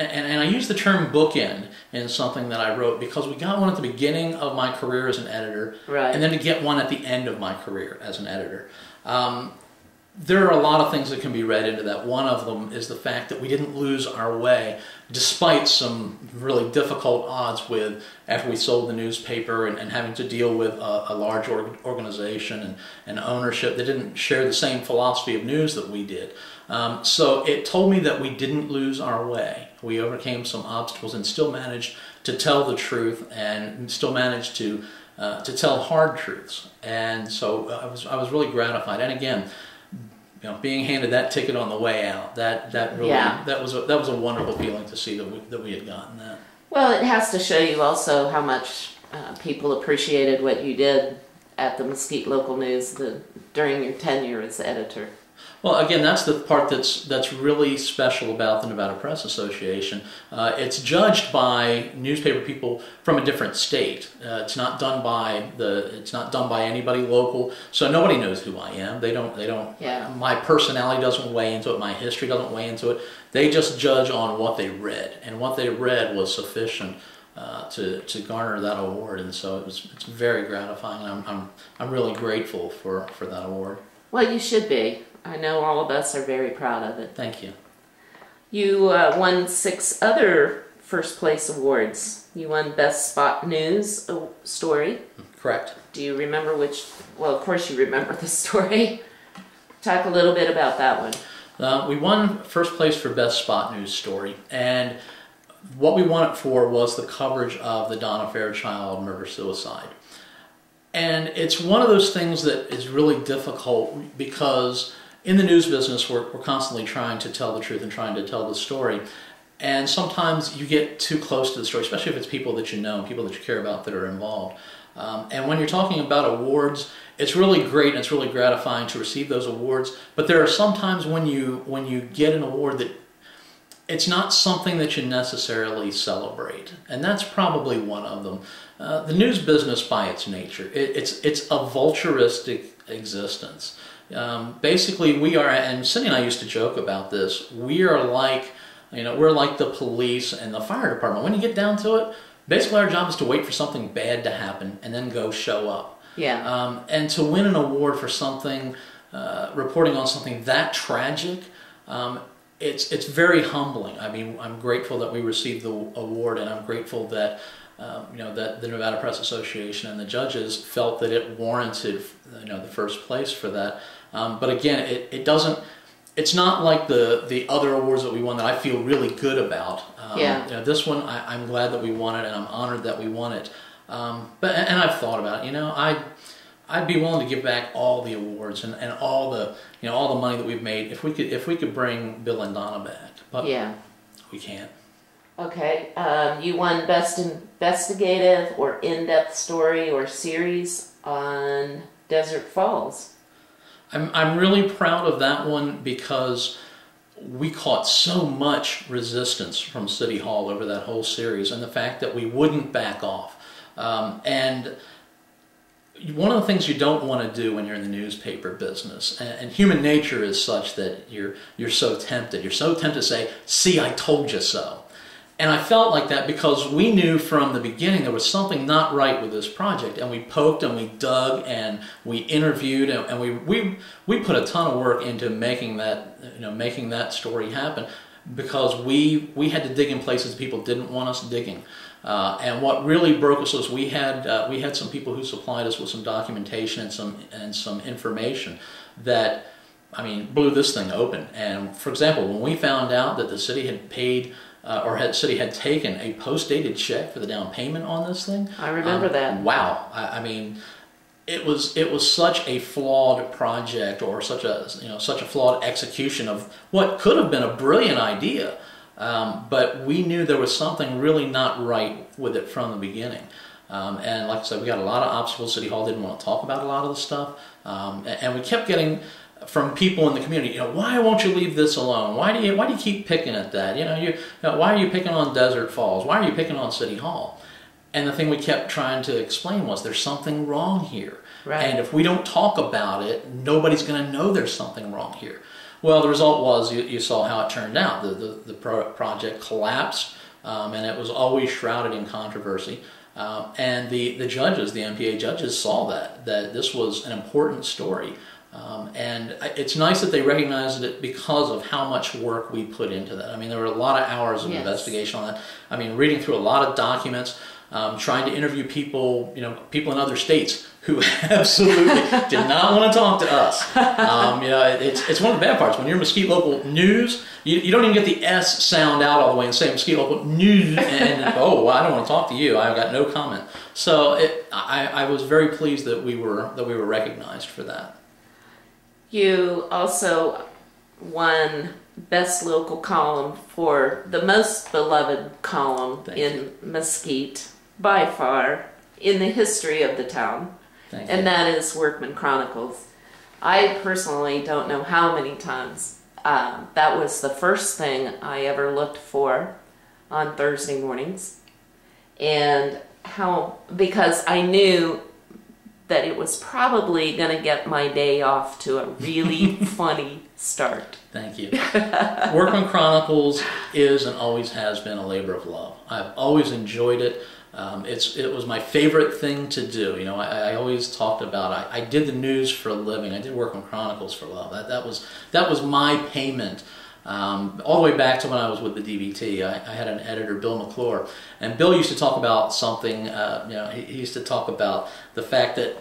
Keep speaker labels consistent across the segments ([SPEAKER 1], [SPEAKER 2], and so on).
[SPEAKER 1] and I use the term bookend in something that I wrote because we got one at the beginning of my career as an editor,
[SPEAKER 2] right,
[SPEAKER 1] and then to get one at the end of my career as an editor. There are a lot of things that can be read into that. One of them is the fact that we didn't lose our way despite some really difficult odds with after we sold the newspaper and having to deal with a large organization and ownership that didn't share the same philosophy of news that we did. So it told me that we didn't lose our way. We overcame some obstacles and still managed to tell the truth and still managed to tell hard truths. And so I was really gratified. And again, you know, being handed that ticket on the way out, that really,
[SPEAKER 2] yeah,
[SPEAKER 1] that was a wonderful feeling to see that we had gotten that.
[SPEAKER 2] Well, it has to show you also how much people appreciated what you did at the Mesquite Local News during your tenure as editor.
[SPEAKER 1] Well, again, that's the part that's really special about the Nevada Press Association. It's judged by newspaper people from a different state. It's not done by anybody local, so nobody knows who I am. They don't.
[SPEAKER 2] Yeah.
[SPEAKER 1] My personality doesn't weigh into it. My history doesn't weigh into it. They just judge on what they read, and what they read was sufficient to garner that award. And so it's very gratifying. I'm really grateful for that award.
[SPEAKER 2] Well, you should be. I know all of us are very proud of it.
[SPEAKER 1] Thank you.
[SPEAKER 2] You won 6 other first place awards. You won Best Spot News Story.
[SPEAKER 1] Correct.
[SPEAKER 2] Do you remember which? Well, of course you remember the story. Talk a little bit about that one.
[SPEAKER 1] We won first place for Best Spot News Story, and what we won it for was the coverage of the Donna Fairchild murder-suicide. And it's one of those things that is really difficult because in the news business we're constantly trying to tell the truth and trying to tell the story. And sometimes you get too close to the story, especially if it's people that you know, people that you care about that are involved. And when you're talking about awards, it's really great and it's really gratifying to receive those awards. But there are some times when you get an award that it's not something that you necessarily celebrate, and that's probably one of them. The news business, by its nature, it's a vulturistic existence. Basically, we are, and Cindy and I used to joke about this. We are like, we're like the police and the fire department. When you get down to it, basically our job is to wait for something bad to happen and then go show up.
[SPEAKER 2] Yeah.
[SPEAKER 1] And to win an award for something, reporting on something that tragic. It's very humbling. I mean, I'm grateful that we received the award, and I'm grateful that that the Nevada Press Association and the judges felt that it warranted the first place for that. But again, it doesn't. It's not like the other awards that we won that I feel really good about.
[SPEAKER 2] Yeah.
[SPEAKER 1] This one, I'm glad that we won it, and I'm honored that we won it. But I've thought about it. I'd be willing to give back all the awards and all the all the money that we've made if we could bring Bill and Donna back, but
[SPEAKER 2] yeah,
[SPEAKER 1] we can't.
[SPEAKER 2] Okay, you won Best Investigative or In-Depth Story or Series on Desert Falls.
[SPEAKER 1] I'm really proud of that one because we caught so much resistance from City Hall over that whole series, and the fact that we wouldn't back off. And one of the things you don't want to do when you're in the newspaper business, and human nature is such that you're so tempted. You're so tempted to say, "See, I told you so." And I felt like that because we knew from the beginning there was something not right with this project, and we poked and we dug and we interviewed and we put a ton of work into making that story happen, because we had to dig in places people didn't want us digging. And what really broke us was we had some people who supplied us with some documentation and some information that, I mean, blew this thing open. And for example, when we found out that the city had paid city had taken a post-dated check for the down payment on this thing,
[SPEAKER 2] I remember that.
[SPEAKER 1] Wow! I mean, it was such a flawed project, or such a flawed execution of what could have been a brilliant idea. But we knew there was something really not right with it from the beginning. And like I said, we got a lot of obstacles. City Hall didn't want to talk about a lot of the stuff. And we kept getting from people in the community, why won't you leave this alone? Why do you keep picking at that? Why are you picking on Desert Falls? Why are you picking on City Hall? And the thing we kept trying to explain was there's something wrong here.
[SPEAKER 2] Right.
[SPEAKER 1] And if we don't talk about it, nobody's going to know there's something wrong here. Well, the result was you saw how it turned out. The project collapsed, and it was always shrouded in controversy. And the judges, the MPA judges, saw that this was an important story. And it's nice that they recognized it because of how much work we put into that. I mean, there were a lot of hours of investigation on that. I mean, reading through a lot of documents, trying to interview people, people in other states who absolutely did not want to talk to us. It's one of the bad parts. When you're Mesquite Local News, you don't even get the S sound out all the way and say Mesquite Local News, and oh, well, I don't want to talk to you. I've got no comment. So I was very pleased that we were recognized for that.
[SPEAKER 2] You also won Best Local Column for the most beloved column in Mesquite, by far, in the history of the town. And that is Workman Chronicles. I personally don't know how many times that was the first thing I ever looked for on Thursday mornings. And because I knew that it was probably going to get my day off to a really funny start.
[SPEAKER 1] Thank you. Workman Chronicles is and always has been a labor of love. I've always enjoyed it. It was my favorite thing to do. I always talked about I did the news for a living. I did Workman Chronicles for love. That was my payment. All the way back to when I was with the DVT, I had an editor, Bill McClure, and Bill used to talk about something. He used to talk about the fact that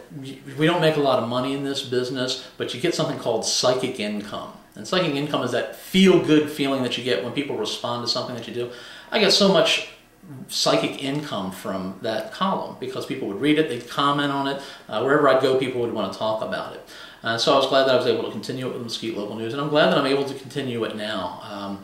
[SPEAKER 1] we don't make a lot of money in this business, but you get something called psychic income. And psychic income is that feel-good feeling that you get when people respond to something that you do. I get so much psychic income from that column because people would read it, they'd comment on it. Wherever I'd go, people would want to talk about it. So I was glad that I was able to continue it with Mesquite Local News, and I'm glad that I'm able to continue it now.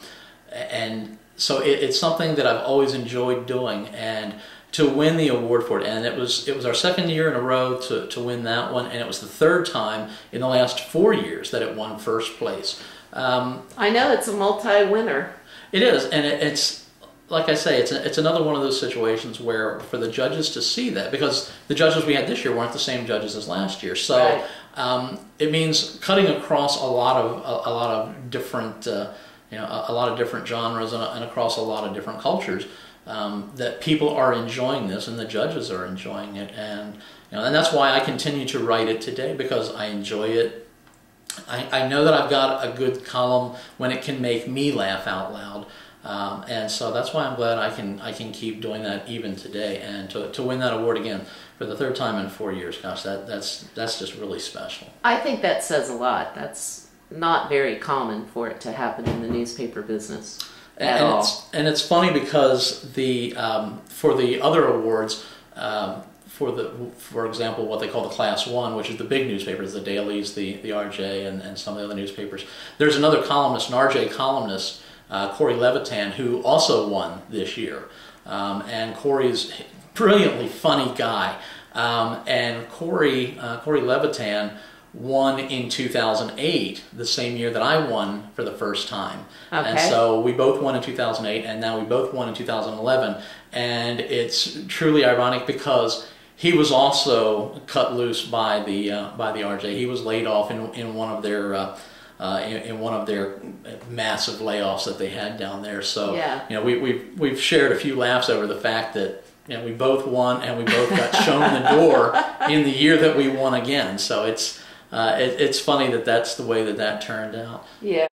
[SPEAKER 1] And so it's something that I've always enjoyed doing, and to win the award for it, and it was our second year in a row to win that one, and it was the third time in the last 4 years that it won first place.
[SPEAKER 2] I know it's a multi-winner.
[SPEAKER 1] It is, and it's like I say, it's another one of those situations where for the judges to see that, because the judges we had this year weren't the same judges as last year, so it means cutting across a lot of different a lot of different genres and across a lot of different cultures, that people are enjoying this and the judges are enjoying it, and and that's why I continue to write it today, because I enjoy it. I know that I've got a good column when it can make me laugh out loud. And so that's why I'm glad I can keep doing that even today, and to win that award again for the third time in 4 years. Gosh, that's just really special.
[SPEAKER 2] I think that says a lot. That's not very common for it to happen in the newspaper business at all.
[SPEAKER 1] And it's funny because for the other awards, for example, what they call the Class 1, which is the big newspapers, the dailies, the RJ, and some of the other newspapers. There's another columnist, an RJ columnist, Corey Levitan, who also won this year. And Corey's a brilliantly funny guy. And Corey Levitan won in 2008, the same year that I won for the first time. Okay. And so we both won in 2008, and now we both won in 2011. And it's truly ironic because he was also cut loose by the RJ. He was laid off in one of their in one of their massive layoffs that they had down there. So we've shared a few laughs over the fact that we both won and we both got shown the door in the year that we won again. So it's funny that that's the way that turned out.
[SPEAKER 2] Yeah.